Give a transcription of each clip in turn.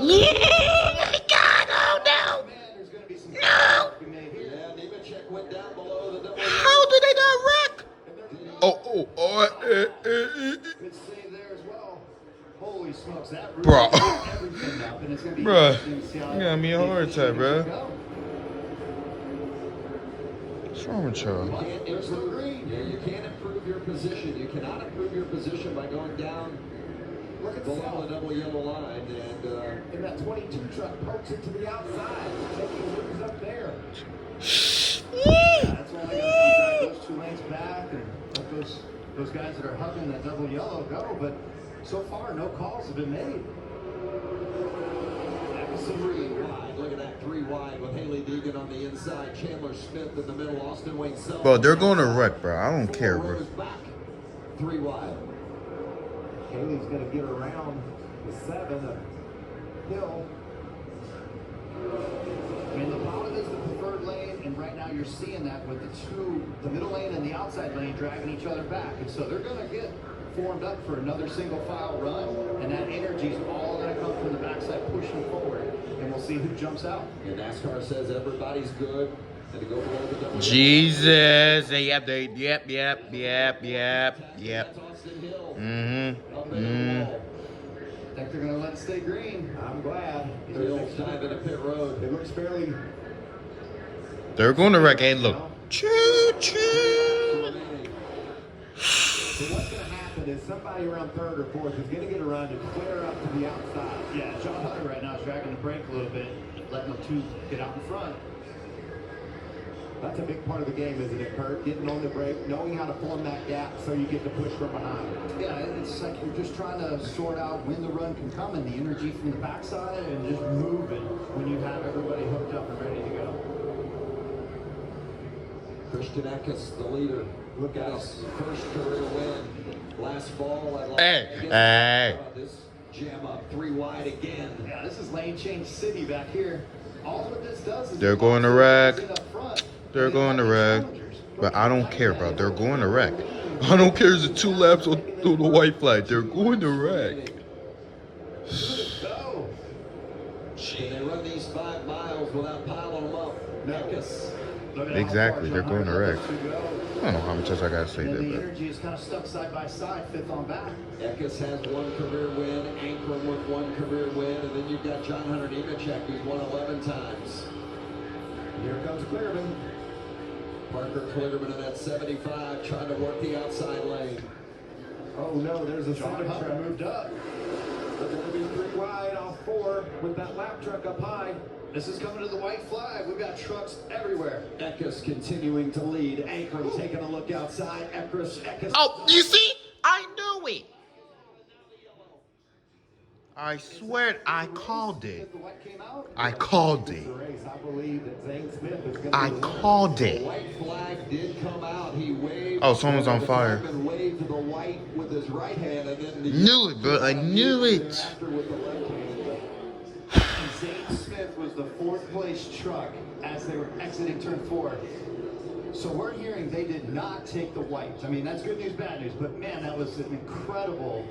Yeah, God, oh no! No! How did they not wreck? Holy smokes, that really Bro. everything up, and it's going to be Bruh, interesting to see how you got me a heart attack, bro. go. What's wrong with y'all? You can't improve your position. You cannot improve your position by going down below the double yellow line. And that 22 truck pokes it to the outside, taking moves up there. That's why I got to drive those 2 lanes back and let those guys that are hugging that double yellow go. But so far, no calls have been made. Three wide. Look at that, 3 wide with Haley Deegan on the inside, Chandler Smith in the middle, Austin Wayne Self. Bro, they're going to wreck, bro. I don't care, bro. Back. 3 wide. Haley's going to get around the 7 of Hill. I mean, the bottom is the preferred lane, and right now you're seeing that with the middle lane and the outside lane dragging each other back. And so they're going to get formed up for another single file run, and that energy is all going to come from the backside pushing forward, and we'll see who jumps out. And NASCAR says everybody's good, and to go below the double. Jesus. Yep. I think they're going to let it stay green. I'm glad. They'll dive into pit road. It looks fairly... They're going to wreck. Hey, look. Choo-choo. So what's going to happen is somebody around 3rd or 4th is going to get around and clear up to the outside. Yeah, John Hunter right now is dragging the brake a little bit, letting them 2 get out in front. That's a big part of the game, isn't it, Kurt? Getting on the brake, knowing how to form that gap so you get to push from behind. Yeah, it's like you're just trying to sort out when the run can come and the energy from the backside and just move it when you have everybody hooked up and ready to go. Christian Eckes, the leader. Look at his first career win last fall at Hey. This jam up 3 wide again. Yeah, this is lane change city back here. All what this does is They're going to wreck. They're going to wreck. But I don't care, bro. They're going to wreck. I don't care if it's 2 laps through the white flag. They're going to wreck. Can they run these 5 miles without piling them up? Eckes. Exactly. They're going to wreck. I don't know how much else I got to say there, the but energy is kind of stuck side by side, 5th on back. Eckes has 1 career win, Ankrum with 1 career win, and then you've got John Hunter Nemechek, who's won 11 times. Here comes Clearman. Parker Kligerman in that 75, trying to work the outside lane. Oh no, there's a John Hunter moved up. They're going to be 3 wide off 4 with that lap truck up high. This is coming to the white flag. We've got trucks everywhere. Eckes continuing to lead. Ankrum taking a look outside. Eckes. oh, you see? I knew it. I swear I called it. I called it. I called it. The white flag did come out. He waved. Oh, someone's on fire. And waved to the white with his right hand, and then Knew it, bro. I knew it. with the left hand. Zane Smith was the 4th place truck as they were exiting turn 4. So we're hearing they did not take the white. I mean, that's good news, bad news. But man, that was an incredible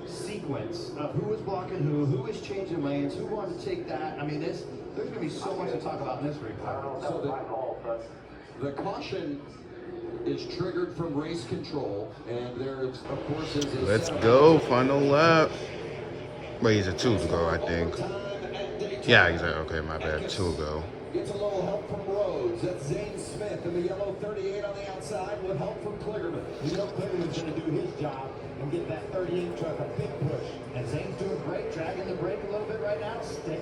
sequence of who was blocking who was changing lanes, who wanted to take that. I mean, there's going to be so much to talk about in this replay. So the caution is triggered from race control, and there, of course, is a Let's go. Final lap. Wait, he's a 2 to go, I think. Yeah, he's like, okay, my bad. 2 go. Gets a little help from Rhodes. That's Zane Smith in the yellow 38 on the outside with help from Kligerman. You know Kligerman's going to do his job and get that 38 truck a big push. And Zane's doing great, dragging the brake a little bit right now,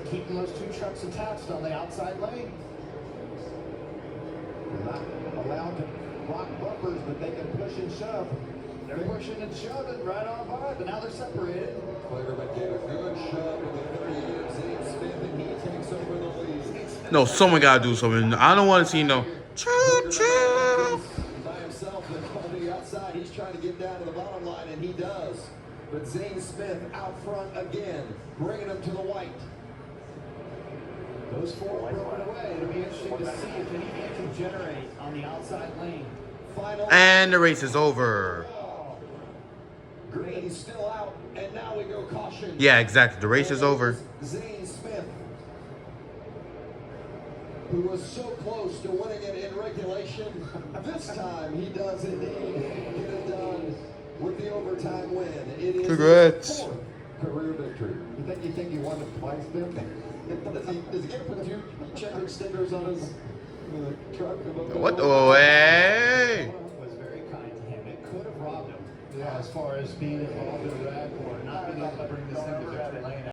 keeping those 2 trucks attached on the outside lane. They're not allowed to block bumpers, but they can push and shove. They're pushing and shoving right on by, but now they're separated. Kligerman gave a good shove with the 38 of Zane Smith, and he takes over the lead. No, someone got to do something. I don't want to see no choo-choo. By himself, on the outside, he's trying to get down to the bottom line, and he does. But Zane Smith out front again, bringing him to the white. Those 4 broken away. It'll be interesting to see if anything can generate on the outside lane. Final. And the race is over. Green, he's still out, and now we go caution. Yeah, exactly. The race is over. Zane Smith, who was so close to winning it in regulation. This time he does indeed get it done with the overtime win. It is Congrats. his 4th career victory. You think he won it twice, then? Does he get to put 2 checkered stickers on his truck? What the way? Was very kind to him. It could have robbed him. Yeah, as far as being involved in a wreck or not being able to bring this thing to